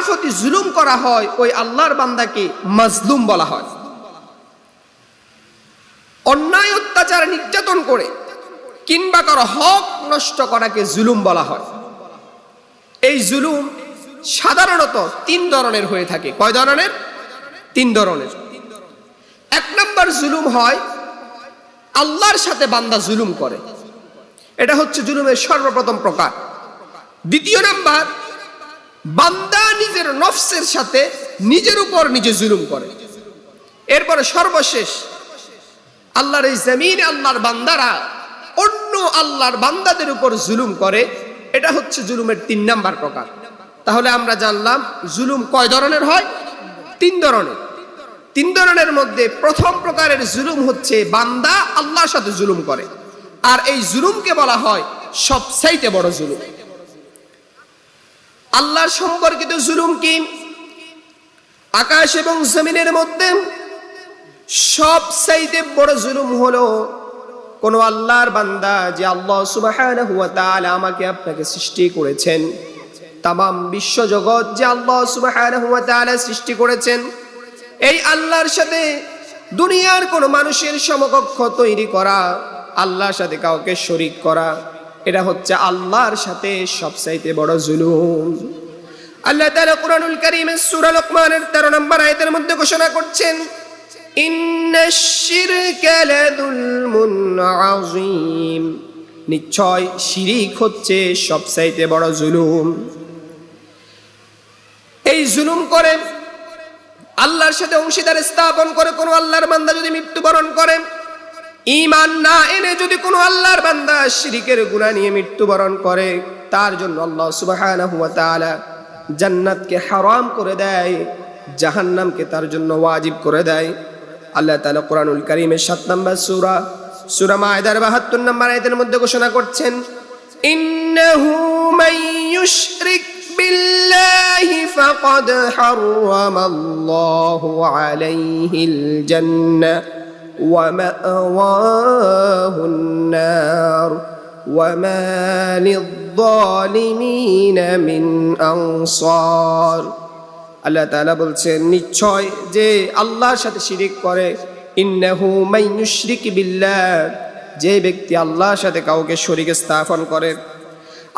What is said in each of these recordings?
প্রতি জুলুম করা হয় ওই আল্লাহর বান্দাকে মাজলুম বলা হয়। অন্যায় অত্যাচার নির্যাতন করে কিংবা কারো হক নষ্ট করাকে জুলুম বলা হয়। এই জুলুম সাধারণত 3 ধরনের হয়ে থাকে। কয় ধরনের? 3 ধরনের। 1 নম্বর জুলুম হয় আল্লাহর সাথে বান্দা জুলুম করে, এটা হচ্ছে জুলুমের সর্বপ্রথম প্রকার। 2 নম্বর, বান্দা নিজের নফসের সাথে নিজের উপর নিজে জুলুম করে। এরপরে সর্বশেষ আল্লাহর এই জমিনে আল্লাহর বান্দারা অন্য আল্লাহর বান্দাদের উপর জুলুম করে, এটা হচ্ছে জুলুমের 3 নম্বর প্রকার। তাহলে আমরা জানলাম জুলুম কয় ধরনের হয়? 3 ধরনের। 3 ধরনের মধ্যে প্রথম প্রকারের জুলুম হচ্ছে বান্দা আল্লাহর সাথে জুলুম করে, আর এই জুলুমকে বলা হয় সবচাইতে বড় জুলুম। আল্লাহর সম্পর্কিত জুলুম কি? আকাশ এবং জমিনের মধ্যে সবচাইতে বড় জুলুম হলো কোন আল্লাহর বান্দা, যে আল্লাহ সুবহানাহু ওয়া তাআলা আমাকে আপনাকে সৃষ্টি করেছেন, তামাম বিশ্ব জগৎ যে আল্লাহ সুবহানাহু ওয়া তাআলা সৃষ্টি করেছেন, এই আল্লাহর সাথে দুনিয়ার কোন মানুষের সমকক্ষ তৈরি করা, আল্লাহর সাথে কাউকে শরীক করা, এটা হচ্ছে আল্লাহর সাথে সবচাইতে বড় জুলুম। আল্লাহ তাআলা কুরআনুল কারীমের সূরা লুকমানের 13 নম্বর আয়াতের মধ্যে ঘোষণা করছেন, ইন্নাশ শিরকা লাযুলমুন আযীম, নিশ্চয় শিরিক হচ্ছে সবচাইতে বড় জুলুম। এই জুলুম করে আল্লাহর সাথে অংশীদার স্থাপন করে কোন আল্লাহর বান্দা যদি মৃত্যুবরণ করে, ঈমান না এনে যদি কোন আল্লাহর বান্দা শিরকের গুনাহ নিয়ে মৃত্যুবরণ করে, তার জন্য আল্লাহ সুবহানাহু ওয়া তাআলা জান্নাতকে হারাম করে দেয়, জাহান্নামকে তার জন্য ওয়াজিব করে দেয়। আল্লাহ তাআলা কুরআনুল কারীমের 7 নম্বর সূরা মায়েদার 72 নম্বর আয়াতের মধ্যে ঘোষণা করছেন, ইন্নাহু মান ইউশরিক বিল্লাহি ফাকাদ হারামাল্লাহু আলাইহিল জান্নাহ ওয়া মা'ওয়াহুন নার ওয়া মা লিয-যালিমিনা মিন আনসার। আল্লাহ তাআলা বলছেন, নিশ্চয় যে আল্লাহর সাথে শিরিক করে, ইন্নাহু মান ইউশরিক বিল্লাহ, যে ব্যক্তি আল্লাহর সাথে কাউকে শরীক স্থাপন করে,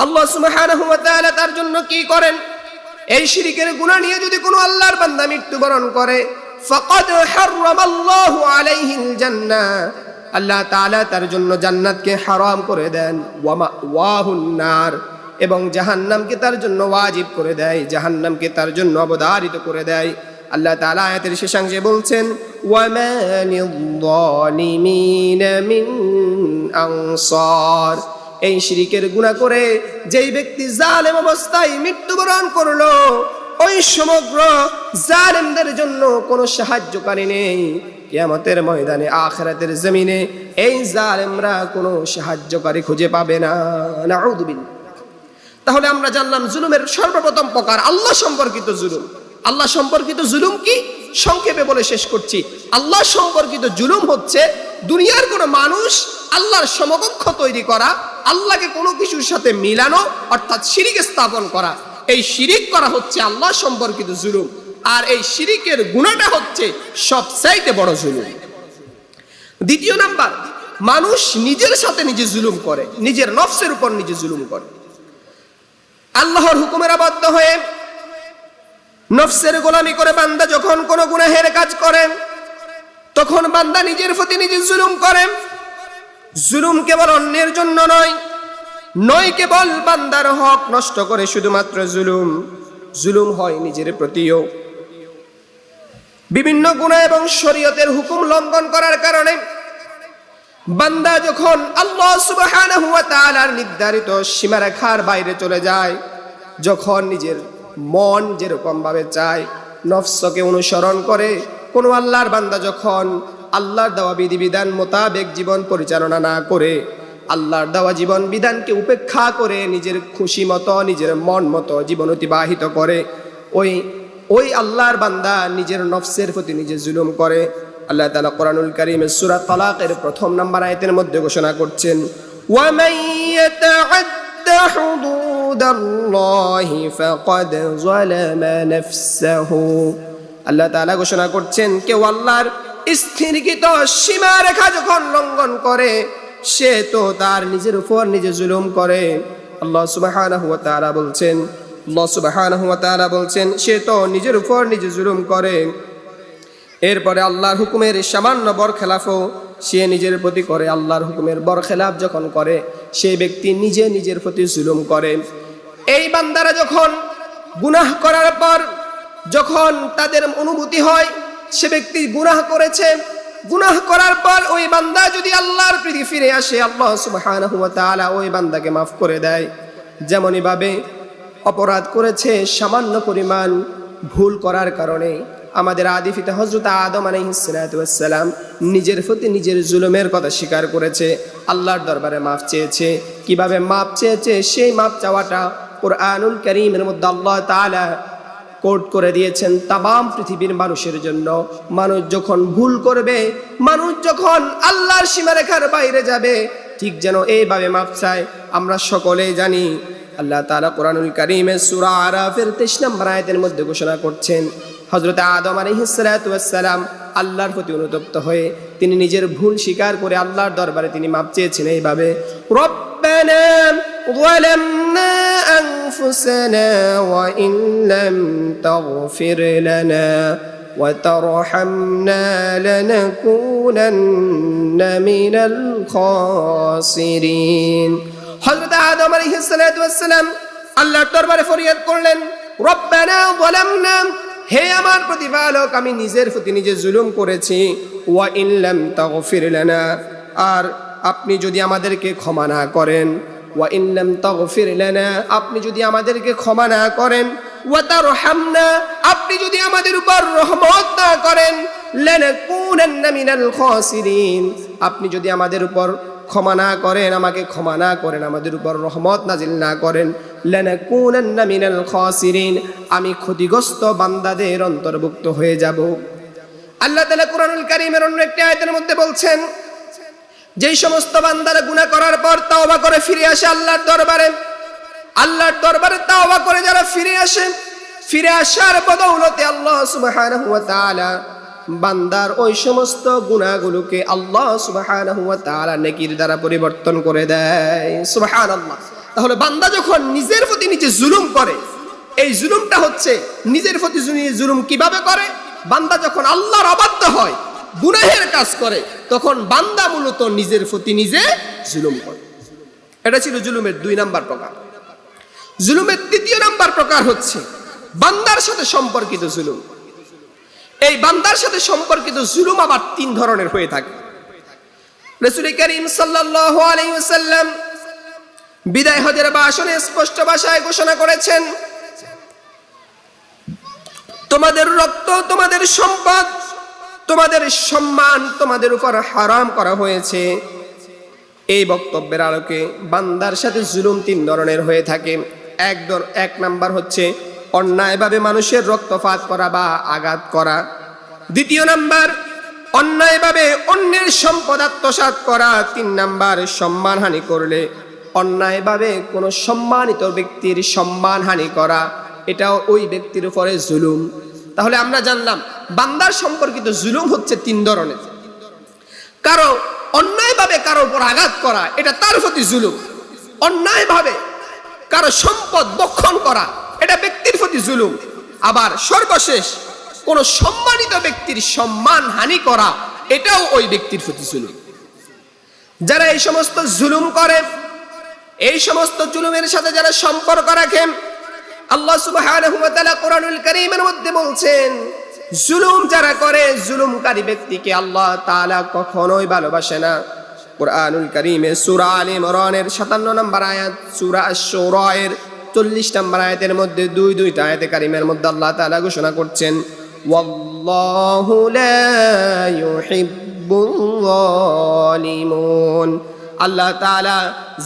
আল্লাহ সুবহানাহু ওয়া তাআলা তার জন্য কি করেন? এই শিরিকের গুনাহ নিয়ে যদি কোনো আল্লাহর বান্দা মৃত্যুবরণ করে, ফাকাদ হারামাল্লাহু আলাইহিল জান্নাহ, আল্লাহ তাআলা তার জন্য জান্নাতকে হারাম করে দেন, ওয়া মা'ওয়াহুন নার, এবং জাহান্নামকে তার জন্য ওয়াজিব করে দেয়, জাহান্নামকে তার জন্য অবধারিত করে দেয়। আল্লাহ তাআলা আয়াতের শেষাংশে বলছেন, ওয়া মা লিয-যালিমিনা মিন আনসার, এই শিরকের গুনাহ করে যেই ব্যক্তি জালেম অবস্থায় মৃত্যুবরণ করলো, ওই সমগ্র জালেমদের জন্য কোনো সাহায্যকারী নেই। কিয়ামতের ময়দানে, আখিরাতের জমিনে এই জালেমরা কোনো সাহায্যকারী খুঁজে পাবে না। নাউযুবিল্লাহ। তাহলে আমরা জানলাম জুলুমের সর্বপ্রথম প্রকার আল্লাহ সম্পর্কিত জুলুম। আল্লাহ সম্পর্কিত জুলুম কি? সংক্ষেপে বলে শেষ করছি। আল্লাহ সম্পর্কিত জুলুম হচ্ছে দুনিয়ার কোনো মানুষ আল্লাহর সমকক্ষ তৈরি করা, আল্লাহকে কোনো কিছুর সাথে মিলানো, অর্থাৎ শিরিক স্থাপন করা। এই শিরিক করা হচ্ছে আল্লাহ সম্পর্কিত জুলুম, আর এই শিরিকের গুনাহটা হচ্ছে সবচাইতে বড় জুলুম। 2 নাম্বার, মানুষ নিজের সাথে নিজে জুলুম করে, নিজের নফসের উপর নিজে জুলুম করে। আল্লাহর হুকুমের আবদ্ধ হয়ে নফসের গোলামি করে বান্দা যখন কোনো গুনাহের কাজ করে, তখন বান্দা নিজের প্রতি নিজে জুলুম করে। জুলুম কেবল অন্যের জন্য নয় কেবল বান্দার হক নষ্ট করে শুধুমাত্র জুলুম হয় নিজের প্রতিও। বিভিন্ন গুনাহ এবং শরীয়তের হুকুম লঙ্ঘন করার কারণে বান্দা যখন আল্লাহ সুবহানাহু ওয়া তাআলার নির্ধারিত সীমারেখার বাইরে চলে যায়, যখন নিজের মন যেরকম ভাবে চায় নফসকে অনুসরণ করে, কোন আল্লাহর বান্দা যখন আল্লাহর দেওয়া বিধিবিধান মোতাবেক জীবন পরিচালনা না করে, আল্লাহর দেওয়া জীবন বিধানকে উপেক্ষা করে নিজের খুশি মতো, নিজের মন মতো জীবন অতিবাহিত করে, ওই আল্লাহর বান্দা নিজের নফসের প্রতি নিজে জুলুম করে। আল্লাহ তাআলা কুরআনুল কারীমের সূরা তালাকের 1 নম্বর আয়াতের মধ্যে ঘোষণা করছেন, ওয়া মান ইয়াতাআদ্দা হুদুদ হুদাল্লাহি ফাকাদ যালামা নাফসাহু। আল্লাহ তাআলা ঘোষণা করছেন, কেউ আল্লাহর স্থিরকৃত সীমারেখা যখন লঙ্ঘন করে সে তো তার নিজের উপর নিজে জুলুম করে। আল্লাহ সুবহানাহু ওয়া তাআলা বলছেন সে তো নিজের উপর নিজে জুলুম করে। এরপরে আল্লাহর হুকুমের সামান্য বরখেলাফও সে নিজের প্রতি করে। আল্লাহর হুকুমের বরখেলাফ যখন করে সেই ব্যক্তি নিজে নিজের প্রতি জুলুম করে। এই বান্দারা যখন গুনাহ করার পর যখন তাদের অনুভূতি হয় সে ব্যক্তি গুনাহ করেছে, গুনাহ করার পর ওই বান্দা যদি আল্লাহর প্রতি ফিরে আসে, আল্লাহ সুবহানাহু ওয়া তাআলা ওই বান্দাকে মাফ করে দেয়। যেমনই ভাবে অপরাধ করেছে সামান্য পরিমাণ ভুল করার কারণে আমাদের আদি পিতা হযরত আদম আলাইহিস সালাতু ওয়াস সালাম নিজের প্রতি নিজের জুলুমের কথা স্বীকার করেছে, আল্লাহর দরবারে মাফ চেয়েছে। কিভাবে মাফ চেয়েছে সেই মাফ চাওয়াটা কুরআনুল কারীমের মধ্যে আল্লাহ তাআলা কোট করে দিয়েছেন তামাম পৃথিবীর মানুষের জন্য। মানুষ যখন ভুল করবে, মানুষ যখন আল্লাহর সীমারেখার বাইরে যাবে, ঠিক যেন এইভাবে মাফ চায়। আমরা সকলেই জানি আল্লাহ তাআলা কুরআনুল কারীমে সূরা আরাফের 23 নম্বর আয়াতের মধ্যে ঘোষণা করছেন হযরত আদম আলাইহিস সালাতু ওয়াস সালাম আল্লাহর প্রতি অনুতপ্ত হয়ে তিনি নিজের ভুল স্বীকার করে আল্লাহর দরবারে তিনি মাফ চেয়েছেন এইভাবে, রব্বানা যালামনা আনফুসানা ওয়া ইন লাম তাগফির লানা ওয়া তারহামনা লানাকুনান্না মিনাল খাসিরিন। হযরত আদম আলাইহিস সালাতু ওয়াস সালাম আল্লাহর দরবারে ফরিয়াদ করলেন, রব্বানা যালামনা, হে আমার প্রতিপালক আমি নিজের প্রতি নিজে জুলুম করেছি, ওয়া ইন লাম তাগফির লানা, আর আপনি যদি আমাদেরকে ক্ষমা না করেন, ওয়া ইন লাম তাগফির লানা, আপনি যদি আমাদেরকে ক্ষমা না করেন, ওয়া তারহামনা, আপনি যদি আমাদের উপর রহমত না করেন, লানাকুনান্না মিনাল খাসিরিন, আপনি যদি আমাদের উপর ক্ষমা না করেন, আমাকে ক্ষমা না করেন, আমাদের উপর রহমত নাজিল না করেন, লানাকুনান্না মিনাল খাসিরিন, আমি ক্ষতিগ্রস্ত বান্দাদের অন্তর্ভুক্ত হয়ে যাব। আল্লাহ তাআলা কুরআনুল কারীমের অন্য একটি আয়াতের মধ্যে বলছেন, যেই সমস্ত বান্দারা গুনাহ করার পর তাওবা করে ফিরে আসে আল্লাহর দরবারে তাওবা করে যারা ফিরে আসে, ফিরে আসার বদৌলতে আল্লাহ সুবহানাহু ওয়া তাআলা বান্দার ওই সমস্ত গুনাহগুলোকে আল্লাহ সুবহানাহু ওয়া তাআলা নেকির দ্বারা পরিবর্তন করে দেয়। সুবহানাল্লাহ। তাহলে বান্দা যখন নিজের প্রতি নিজে জুলুম করে, এই জুলুমটা হচ্ছে নিজের প্রতি জুলুম কিভাবে করে? বান্দা যখন আল্লাহর অবাধ্য হয়, গুনাহের কাজ করে, তখন বান্দা মূলত নিজের প্রতি নিজে জুলুম করে। এটা ছিল জুলুমের 2 নাম্বার প্রকার। জুলুমের 3 নাম্বার প্রকার হচ্ছে বান্দার সাথে সম্পর্কিত জুলুম। এই বান্দার সাথে সম্পর্কিত জুলুম আবার 3 ধরনের হয়ে থাকে। রাসূল করিম সাল্লাল্লাহু আলাইহি ওয়াসাল্লাম বিদায় হজের ভাষণে স্পষ্ট ভাষায় ঘোষণা করেছেন, তোমাদের রক্ত, তোমাদের সম্পদ, তোমাদের সম্মান তোমাদের উপর হারাম করা হয়েছে। এই বক্তব্যের আলোকে বান্দার সাথে জুলুম 3 ধরনের হয়ে থাকে। এক নাম্বার হচ্ছে অন্যায়ভাবে মানুষের রক্তপাত করা বা আঘাত করা। 2 নাম্বার অন্যায়ভাবে অন্যের সম্পদ আত্মসাৎ করা। 3 নাম্বার সম্মানহানি করলে, অন্যায়ভাবে কোনো সম্মানিত ব্যক্তির সম্মানহানি করা, এটাও ওই ব্যক্তির উপরে জুলুম। তাহলে আমরা জানলাম বান্দার সম্পর্কিত জুলুম হচ্ছে 3 ধরনের। কারো অন্যায়ভাবে কারো উপর আঘাত করা, এটা তার প্রতি জুলুম। অন্যায়ভাবে কারো সম্পদ ভক্ষণ করা, এটা ব্যক্তির প্রতি জুলুম। আবার সর্বশেষ কোনো সম্মানিত ব্যক্তির সম্মান হানি করা, এটাও ওই ব্যক্তির প্রতি জুলুম। যারা এই সমস্ত জুলুম করে, এই সমস্ত জুলুমের সাথে যারা সম্পর্ক রাখেন, আল্লাহ সুবহানাহু ওয়া তাআলা কুরআনুল কারীমের মধ্যে বলছেন, জুলুম যারা করে, জুলুমকারী ব্যক্তিকে আল্লাহ তাআলা কখনোই ভালোবাসে না। কুরআনুল কারীমে সূরা আলে ইমরানের 57 নম্বর আয়াত, সূরা আশ-শুরা এর 40 নম্বর আয়াতের মধ্যে 2 আয়াতে কারিমের মধ্যে আল্লাহ তাআলা ঘোষণা করছেন, ওয়াল্লাহু লা ইউহিব্বুল যালিমুন। আল্লাহ তাআলা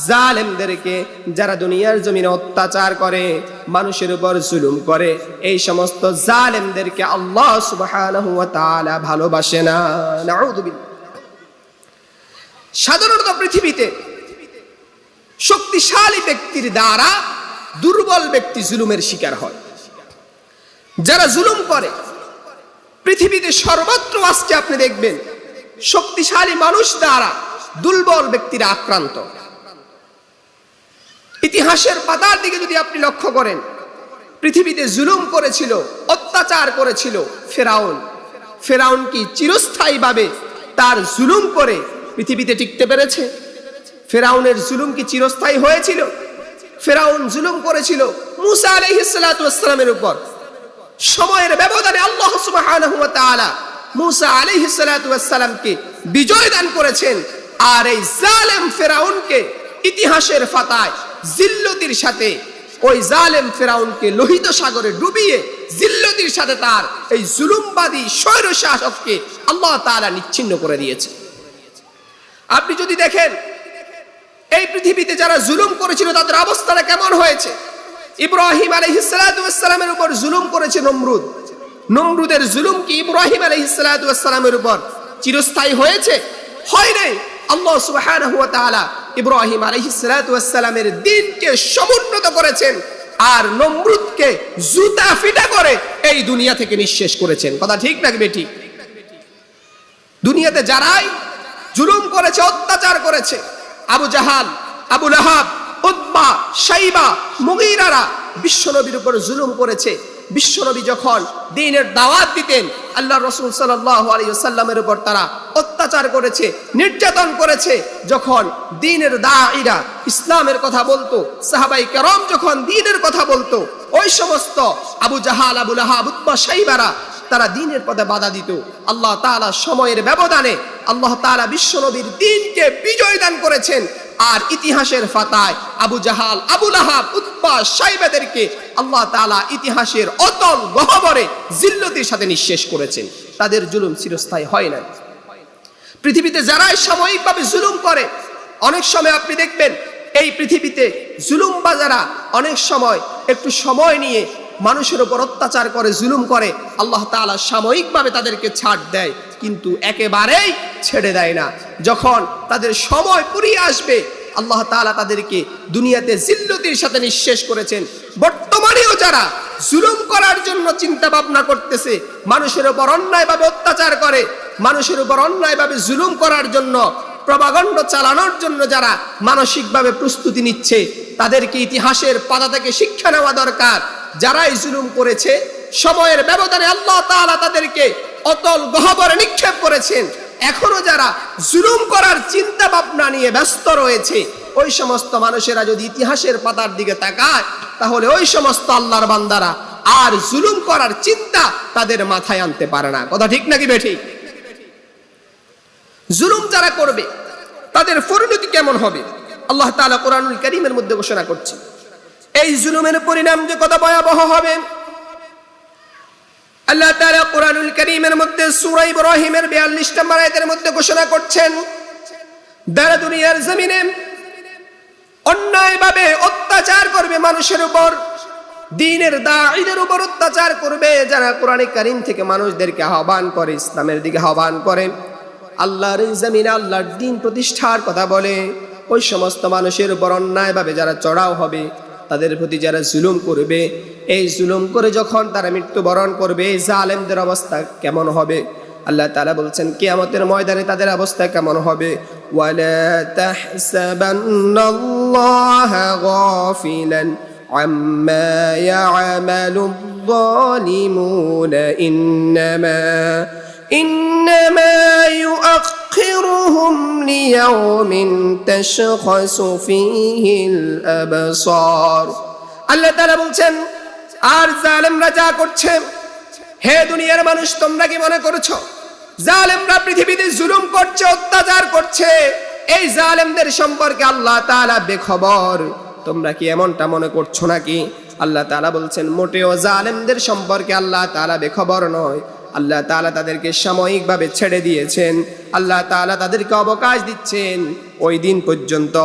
জালেমদেরকে, যারা দুনিয়ার জমিনে অত্যাচার করে, মানুষের উপর জুলুম করে, এই সমস্ত জালেমদেরকে আল্লাহ সুবহানাহু ওয়া তাআলা ভালোবাসে না। নাউযুবিল্লাহ। সাধারণত পৃথিবীতে শক্তিশালী ব্যক্তির দ্বারা দুর্বল ব্যক্তি জুলুমের শিকার হয়। যারা জুলুম করে পৃথিবীতে সর্বত্র আজকে আপনি দেখবেন শক্তিশালী মানুষ দ্বারা দুর্বল ব্যক্তিরা আক্রান্ত। ইতিহাসের পাতার দিকে যদি আপনি লক্ষ্য করেন, পৃথিবীতে জুলুম করেছিল, অত্যাচার করেছিল ফেরাউন। ফেরাউন কি চিরস্থায়ীভাবে তার জুলুম করে পৃথিবীতে টিকতে পেরেছে? ফেরাউনের জুলুম কি চিরস্থায়ী হয়েছিল? ফেরাউন জুলুম করেছিল মুসা আলাইহিস সালাতু ওয়াস সালামের উপর। সময়ের ব্যবধানে আল্লাহ সুবহানাহু ওয়া তাআলা মুসা আলাইহিস সালাতু ওয়াস সালামকে বিজয় দান করেছেন। আর এই জালেম ফেরাউনকে ইতিহাসের পাতায় জিল্লতির সাথে, ওই জালেম ফেরাউনকে লোহিত সাগরে ডুবিয়ে জিল্লতির সাথে তার এই জুলুমবাদী স্বৈর শাসককে আল্লাহ তাআলা নিচ্ছিন্ন করে দিয়েছে। আপনি যদি দেখেন এই পৃথিবীতে যারা জুলুম করেছিল তাদের অবস্থাটা কেমন হয়েছে। ইব্রাহিম আলাইহিস সালাতু ওয়াস সালামের উপর জুলুম করেছে নমরুদ। নমরুদের জুলুম কি ইব্রাহিম আলাইহিস সালাতু ওয়াস সালামের উপর চিরস্থায়ী হয়েছে? হয় নাই। আল্লাহ সুবহানাহু ওয়া তাআলা ইব্রাহিম আলাইহিস সালাতু ওয়াস সালামের দ্বীনকে সমুন্নত করেছেন আর নমরুদকে জুতা ফিটা করে এই দুনিয়া থেকে নিঃশেষ করেছেন। কথা ঠিক নাকি বেঠিক? দুনিয়াতে যারাই জুলুম করেছে, অত্যাচার করেছে, আবু জাহাল, আবু লাহাব, উতবা, শাইবা, মুগীরারা বিশ্বনবীর উপর জুলুম করেছে। বিশ্বনবী যখন দ্বীনের দাওয়াত দিতেন, আল্লাহ রাসূল সাল্লাল্লাহু আলাইহি ওয়াসাল্লামের উপর তারা অত্যাচার করেছে, নির্যাতন করেছে। যখন দ্বীনের দাঈরা ইসলামের কথা বলতো, সাহাবায়ে কেরাম যখন দ্বীনের কথা বলতো, ওই সমস্ত আবু জাহাল, আবু লাহাব, উতবা, শাইবারা তারা দ্বীনের পথে বাধা দিত। আল্লাহ তাআলা সময়ের ব্যবধানে আল্লাহ তাআলা বিশ্বনবীর দ্বীনকে বিজয় দান করেছেন। আর ইতিহাসের পাতায় আবু জাহাল, আবু লাহাব, উতবা, শাইবাদেরকে আল্লাহ তাআলা ইতিহাসের অতল গহ্বরে জিল্লতির সাথে নিঃশেষ করেছেন। তাদের জুলুম চিরস্থায়ী হয় না। পৃথিবীতে যারাই সাময়িকভাবে জুলুম করে, অনেক সময় আপনি দেখবেন এই পৃথিবীতে জুলুমবাজারা অনেক সময় একটু সময় নিয়ে মানুষের উপর অত্যাচার করে, জুলুম করে, আল্লাহ তাআলা সাময়িকভাবে তাদেরকে ছাড় দেয়, কিন্তু একেবারেই ছেড়ে দেয় না। যখন তাদের সময় ফুরিয়ে আসবে আল্লাহ তাআলা তাদেরকে দুনিয়াতে জিল্লতির সাথে নিঃশেষ করেছেন। বর্তমানেও যারা জুলুম করার জন্য চিন্তা ভাবনা করতেছে, মানুষের উপর অন্যায়ভাবে অত্যাচার করে, মানুষের উপর অন্যায়ভাবে জুলুম করার জন্য, প্রপাগান্ড চালানোর জন্য যারা মানসিকভাবে প্রস্তুতি নিচ্ছে, তাদেরকে ইতিহাসের পাতা থেকে শিক্ষা নেওয়া দরকার। যারাই জুলুম করেছে সময়ের ব্যবধানে আল্লাহ তাআলা তাদেরকে অতল গহ্বরে নিক্ষেপ করেছেন। এখনো যারা জুলুম করার চিন্তা ভাবনা নিয়ে ব্যস্ত রয়েছে, ওই সমস্ত মানুষেরা যদি ইতিহাসের পাতার দিকে তাকায়, তাহলে ওই সমস্ত আল্লাহর বান্দারা আর জুলুম করার চিন্তা তাদের মাথায় আনতে পারে না। কথা ঠিক নাকি বেঠিক? জুলুম যারা করবে তাদের পরিণতি কেমন হবে আল্লাহ তাআলা কোরআনুল কারীমের মধ্যে ঘোষণা করছে। এই জুলুমের পরিণাম যে কত ভয়াবহ হবে আল্লাহ তাআলা কোরআনুল কারীমের মধ্যে সূরা ইব্রাহিমের 42 নম্বর আয়াতের মধ্যে ঘোষণা করছেন। যারা দুনিয়ার জমিনে অন্যায়ভাবে অত্যাচার করবে মানুষের উপর, দ্বীনের দাঈদের উপর অত্যাচার করবে, যারা কোরআনে কারীম থেকে মানুষদেরকে আহ্বান করে, ইসলামের দিকে আহ্বান করে, আল্লাহর জমিনে আল্লাহর দ্বীন প্রতিষ্ঠার কথা বলে, ওই সমস্ত মানুষের উপর অন্যায়ভাবে যারা চড়াও হবে, তাদের প্রতি যারা জুলুম করবে, এই জুলুম করে যখন তারা মৃত্যুবরণ করবে, এই জালেমদের অবস্থা কেমন হবে আল্লাহ তাআলা বলছেন কিয়ামতের ময়দানে তাদের অবস্থা কেমন হবে। ওয়ালা তাহসাবান্নাল্লাহা গাফিলান আম্মা ইয়া'মালুয যালিমুনা ইন্নামা ইউআখিরুহুম লিয়াওমিন তাশখাসু ফীহিল আবসার। আল্লাহ তাআলা বলছেন, আর জালেমরা যা করছে, হে দুনিয়ার মানুষ, তোমরা কি মনে করছো জালেমরা পৃথিবীতে জুলুম করছে, অত্যাচার করছে, এই জালেমদের সম্পর্কে আল্লাহ তাআলা বেখবর? তোমরা কি এমনটা মনে করছো নাকি? আল্লাহ তাআলা বলছেন মোটেও জালেমদের সম্পর্কে আল্লাহ তাআলা বেখবর নয়। আল্লাহ তাআলা তাদেরকে সাময়িকভাবে ছেড়ে দিয়েছেন। আল্লাহ তাআলা তাদেরকে অবকাশ দিচ্ছেন ওই দিন পর্যন্ত,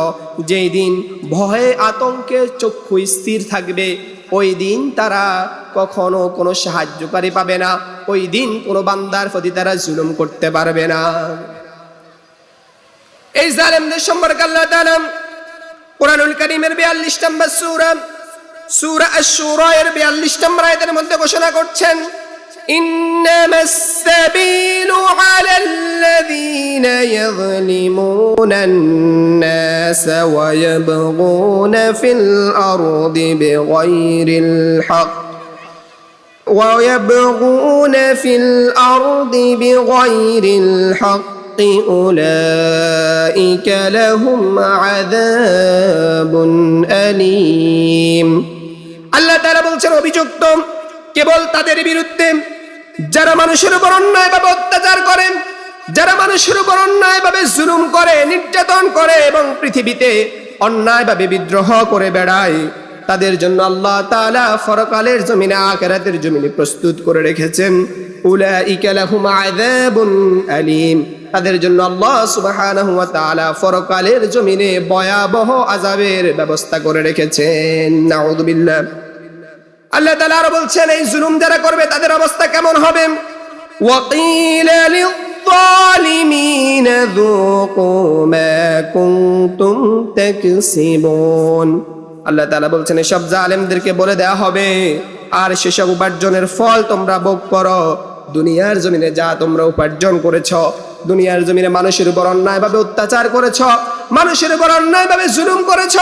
যেই দিন ভয়ে আতঙ্কে চক্ষু স্থির থাকবে। ওই দিন তারা কখনো কোনো সাহায্যকারী পাবে না, ওই দিন কোনো বান্দার প্রতি তারা জুলুম করতে পারবে না। এই জালেমদের সম্পর্কে আল্লাহ তাআলা কোরআনুল কারীমের 42 নম্বর সূরা সূরা আশ-শুরা এর 42 নম্বর আয়াতের মধ্যে ঘোষণা করছেন, ইন্নামাস সাবিলু আলাল্লাযীনা ইয়াযলিমুনান নাস ওয়া ইয়াবগুনা ফিল আরদি বিগাইরিল হক ويبغون في الأرض بغير الحق أولئك لهم عذاب أليم আল্লাহ তাআলা বলছেন অভিযুক্ত কেবল তাদের বিরুদ্ধে যারা মানুষের উপর অন্যায়ভাবে অত্যাচার করে, যারা মানুষের উপর অন্যায়ভাবে জুলুম করে, নির্যাতন করে এবং পৃথিবীতে অন্যায়ভাবে বিদ্রোহ করে বেড়ায়, তাদের জন্য আল্লাহ তাআলা পরকালের জমিনে, আখিরাতের জমিনে প্রস্তুত করে রেখেছেন উলাইকা লাহুম আযাবুন আলীম। তাদের জন্য আল্লাহ সুবহানাহু ওয়া তাআলা পরকালের জমিনে ভয়াবহ আযাবের ব্যবস্থা করে রেখেছেন। নাউযুবিল্লাহ। আল্লাহ তাআলা আরো বলছেন এই জুলুম যারা করবে তাদের অবস্থা কেমন হবে? ওয়াকিলা লিয-যালিমিনা যুকু মা কুনতুম তাকসিবুন। আল্লাহ তাআলা বলছেন এসব জালেমদেরকে বলে দেয়া হবে, আর সেসব উপার্জনের ফল তোমরা ভোগ করো। দুনিয়ার জমিনে যা তোমরা উপার্জন করেছ, দুনিয়ার জমিনে মানুষের উপর অন্যায়ভাবে অত্যাচার করেছ, মানুষের উপর অন্যায়ভাবে জুলুম করেছ,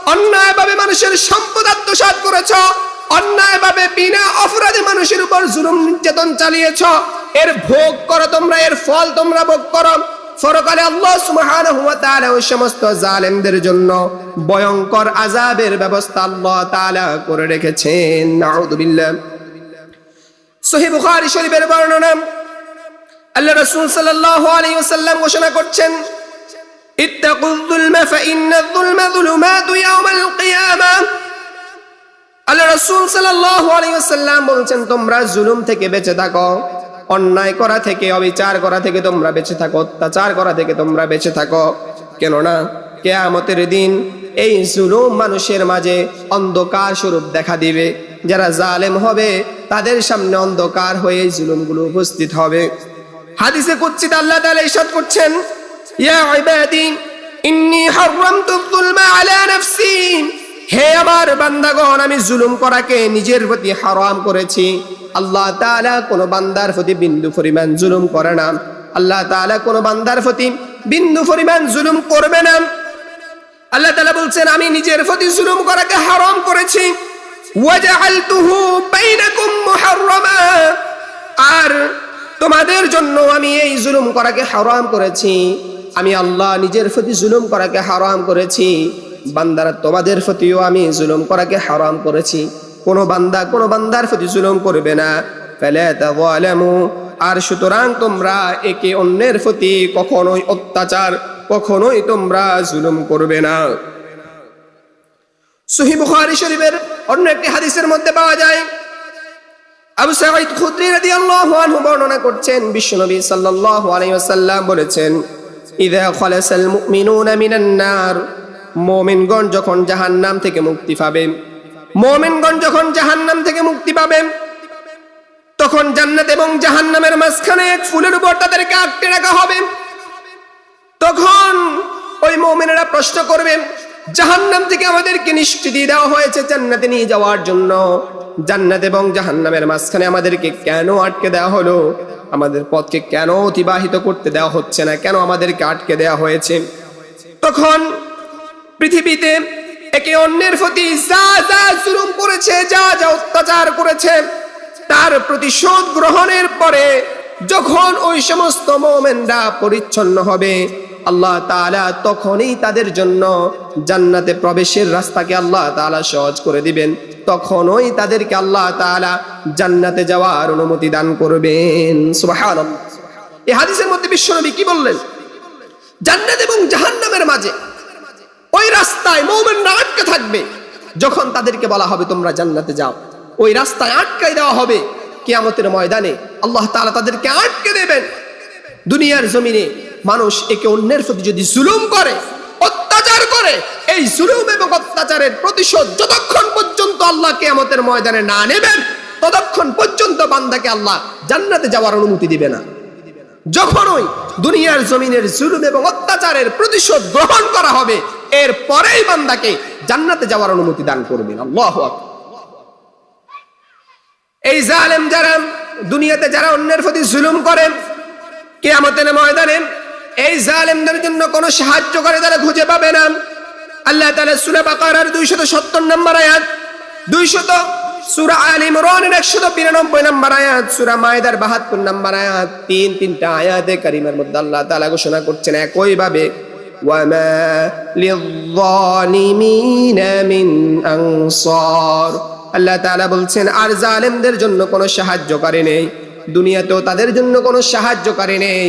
অন্যায়ভাবে মানুষের সম্পদ আত্মসাৎ করেছ, অন্যায়ভাবে বিনা অপরাধে মানুষের উপর জুলুম নির্যাতন চালিয়েছ, এর ভোগ করো তোমরা, এর ফল তোমরা ভোগ করো। পরকালে আল্লাহ সুবহানাহু ওয়া তাআলা ওই সমস্ত জালেমদের জন্য ভয়ঙ্কর আযাবের ব্যবস্থা আল্লাহ তাআলা করে রেখেছেন। নাউযুবিল্লাহ। সহিহ বুখারী শরীফের বর্ণনা, আল্লাহ রাসূল সাল্লাল্লাহু আলাইহি ওয়াসাল্লাম ঘোষণা করছেন, ইত্তাকুয-যুলমা ফাইন্নায-যুলমা যুলুমাতু ইয়াওমাল কিয়ামাহ। আল্লাহ রাসূল সাল্লাল্লাহু আলাইহি ওয়াসাল্লাম বলেছেন তোমরা জুলুম থেকে বেঁচে থাকো, অন্যায় করা থেকে, অবিচার করা থেকে তোমরা বেঁচে থাকো, অত্যাচার করা থেকে তোমরা বেঁচে থাকো। কেননা কিয়ামতের দিন এই জুলুম মানুষের মাঝে অন্ধকার স্বরূপ দেখা দিবে। যারা জালেম হবে তাদের সামনে অন্ধকার হয়ে এই জুলুমগুলো উপস্থিত হবে। হাদিসে কুদসিতে আল্লাহ তাআলা ইরশাদ করছেন, ইয়া ইবাদি ইন্নী হারামতুয-যুলমা আলা নাফসি। হে আমার বান্দাগণ, আমি জুলুম করাকে নিজের প্রতি হারাম করেছি। আল্লাহ তাআলা কোন বান্দার প্রতি বিন্দু পরিমাণ জুলুম করে না। আল্লাহ তাআলা কোন বান্দার প্রতি বিন্দু পরিমাণ জুলুম করবে না। আল্লাহ তাআলা বলছেন আমি নিজের প্রতি জুলুম করাকে হারাম করেছি। ওয়াজআলতুহু বাইনাকুম মুহাররামা। আর তোমাদের জন্য আমি এই জুলুম করাকে হারাম করেছি। আমি আল্লাহ নিজের প্রতি জুলুম করাকে হারাম করেছি। বান্দারা তোমাদের প্রতিও আমি জুলুম করাকে হারাম করেছি। কোন বান্দা কোন বান্দার প্রতি জুলুম করবে না। ফালা তাযালামু। আর সুতরাং তোমরা একে অন্যের প্রতি কখনোই অত্যাচার, কখনোই তোমরা জুলুম করবে না। সহিহ বুখারী শরীফের অন্য একটি হাদিসের মধ্যে পাওয়া যায়, আবু সাঈদ খুদরি রাদিয়াল্লাহু আনহু বর্ণনা করছেন, বিশ্বনবী সাল্লাল্লাহু আলাইহি ওয়াসাল্লাম বলেছেন, ইযা খালাসাল মুমিনুনা মিনান নার। মুমিনগণ যখন জাহান্নাম থেকে মুক্তি পাবে, মুমিনগণ যখন জাহান্নাম থেকে মুক্তি পাবে, তখন জান্নাত এবং জাহান্নামের মাঝখানে এক ফুলের উপর তাদেরকে আটকে রাখা হবে। তখন ওই মুমিনেরা প্রশ্ন করবে, জাহান্নাম থেকে আমাদেরকে নিষ্কৃতি দেওয়া হয়েছে জান্নাতে নিয়ে যাওয়ার জন্য, জান্নাত এবং জাহান্নামের মাঝখানে আমাদেরকে কেন আটকে দেওয়া হলো? আমাদের পথকে কেন অতিবাহিত করতে দেওয়া হচ্ছে না? কেন আমাদেরকে আটকে দেওয়া হয়েছে? তখন পৃথিবীতে একে অন্যের প্রতি যা যা জুলুম করেছে, যা যা অত্যাচার করেছে, তার প্রতিশোধ গ্রহণের পরে যখন ওই সমস্ত মুমিনরা পরিচ্ছন্ন হবে, আল্লাহ তাআলা তখনই তাদের জন্য জান্নাতে প্রবেশের রাস্তাকে আল্লাহ তাআলা সহজ করে দিবেন। তখনই তাদেরকে আল্লাহ তাআলা জান্নাতে যাওয়ার অনুমতি দান করবেন। সুবহানাল্লাহ। এই হাদিসের মধ্যে বিশ্বনবী কি বললেন? জান্নাত এবং জাহান্নামের মাঝে ওই রাস্তায় মুমিনরা আটকে থাকবে। যখন তাদেরকে বলা হবে তোমরা জান্নাতে যাও, ওই রাস্তায় আটকাই দেওয়া হবে। কিয়ামতের ময়দানে আল্লাহ তাআলা তাদেরকে আটকে দেবেন। দুনিয়ার জমিনে মানুষ একে অন্যের প্রতি যদি জুলুম করে, অত্যাচার করে, এই জুলুম এবং অত্যাচারের প্রতিশোধ যতক্ষণ পর্যন্ত আল্লাহ কিয়ামতের ময়দানে না নেবেন, ততক্ষণ পর্যন্ত বান্দাকে আল্লাহ জান্নাতে যাওয়ার অনুমতি দিবে না। যখনই দুনিয়ার জমিনের জুলুম এবং অত্যাচারের প্রতিশোধ গ্রহণ করা হবে, এর পরেই বান্দাকে জান্নাতে যাওয়ার অনুমতি দান করবেন। আল্লাহু আকবার। এই জালেম যারা দুনিয়াতে যারা অন্যের প্রতি জুলুম করেন, কিয়ামতের ময়দানে এই জালেমদের জন্য কোনো সাহায্যকারী তারা খুঁজে পাবে না। আল্লাহ তাআলা সূরা বাকারার 270 নম্বর আয়াত, 200 সূরা আলে ইমরানের 193 নম্বর আয়াত, সূরা মায়েদার 72 নম্বর আয়াত, তিনটা আয়াতে কারিমার মধ্যে আল্লাহ তাআলা ঘোষণা করছেন একই ভাবে, ওয়ামা লিয-যালিমিনা মিন আনসার। আল্লাহ তাআলা বলছেন আর জালেমদের জন্য কোনো সাহায্যকারী নেই, দুনিয়াতেও তাদের জন্য কোনো সাহায্যকারী নেই,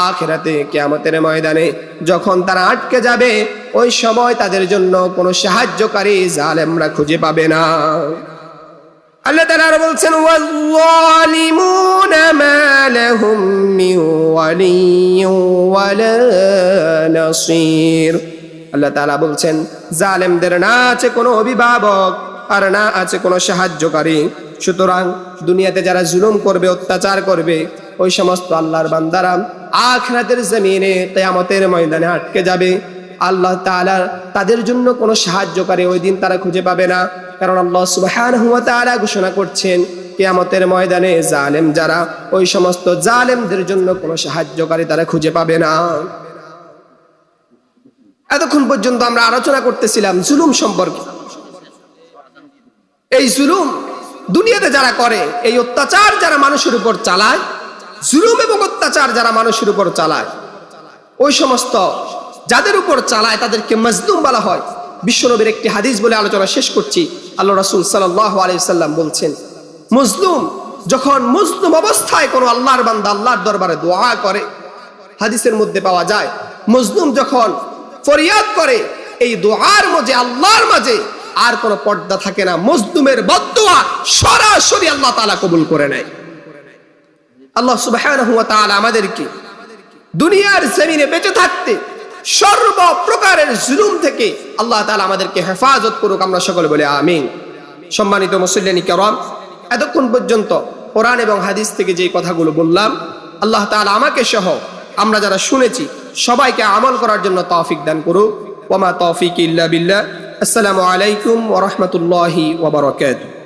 আখিরাতে কিয়ামতের ময়দানে যখন তারা আটকে যাবে ওই সময় তাদের জন্য কোনো সাহায্যকারী জালেমরা খুঁজে পাবে না। আল্লাহ তাআলা আরো বলছেন, ওয়াল-যালিমুনা মা লাহুম মিন ওয়ালিয়্যিন ওয়ালা নাসীর। আল্লাহ তাআলা বলছেন জালেমদের না আছে কোনো অভিভাবক আর না আছে কোনো সাহায্যকারী। সুতরাং দুনিয়াতে যারা জুলুম করবে, অত্যাচার করবে, ওই সমস্ত আল্লাহর বান্দারা আখিরাতের জমিনে কিয়ামতের ময়দানে আটকে যাবে। আল্লাহ তাআলা তাদের জন্য কোনো সাহায্যকারী ওই দিন তারা খুঁজে পাবে না, কারণ আল্লাহ সুবহানাহু ওয়া তাআলা ঘোষণা করছেন কিয়ামতের ময়দানে জালেম যারা, ওই সমস্ত জালেমদের জন্য কোনো সাহায্যকারী তারা খুঁজে পাবে না। এতক্ষণ পর্যন্ত আমরা আলোচনা করতেছিলাম জুলুম সম্পর্কে। এই জুলুম দুনিয়াতে যারা করে, এই অত্যাচার যারা মানুষের উপর চালায়, জুলুম এবং অত্যাচার যারা মানুষের উপর চালায়, ওই সমস্ত যাদের উপর চালায় তাদেরকে মাজলুম বলা হয়। বিশ্বনবীর একটি হাদিস বলে আলোচনা শেষ করছি। আল্লাহ রাসূল সাল্লাল্লাহু আলাইহি সাল্লাম বলছেন, মজলুম যখন মজলুম অবস্থায় কোনো আল্লাহর বান্দা আল্লাহর দরবারে দোয়া করে, হাদিসের মধ্যে পাওয়া যায় মজলুম যখন ফরিয়াদ করে, এই দোয়ার মাঝে আল্লাহর মাঝে আর কোনো পর্দা থাকে না, মজলুমের বদদুয়া সরাসরি আল্লাহ তাআলা কবুল করে নেয়। আল্লাহ সুবহানাহু ওয়া তাআলা আমাদেরকে দুনিয়ার জমিনে বেঁচে থাকতে সর্বপ্রকারের জুলুম থেকে আল্লাহ তাআলা আমাদেরকে হেফাজত করুক, আমরা সকলে বলে আমিন। সম্মানিত মুসল্লিয়ানি কিরাম, এতক্ষণ পর্যন্ত কোরআন এবং হাদিস থেকে যে কথাগুলো বললাম, আল্লাহ তাআলা আমাকে সহ আমরা যারা শুনেছি সবাইকে আমল করার জন্য তৌফিক দান করুক। ওয়া মা তৌফিকি ইল্লা বিল্লাহ। আসসালামু আলাইকুম ওয়া রাহমাতুল্লাহি ওয়া বারাকাতুহু।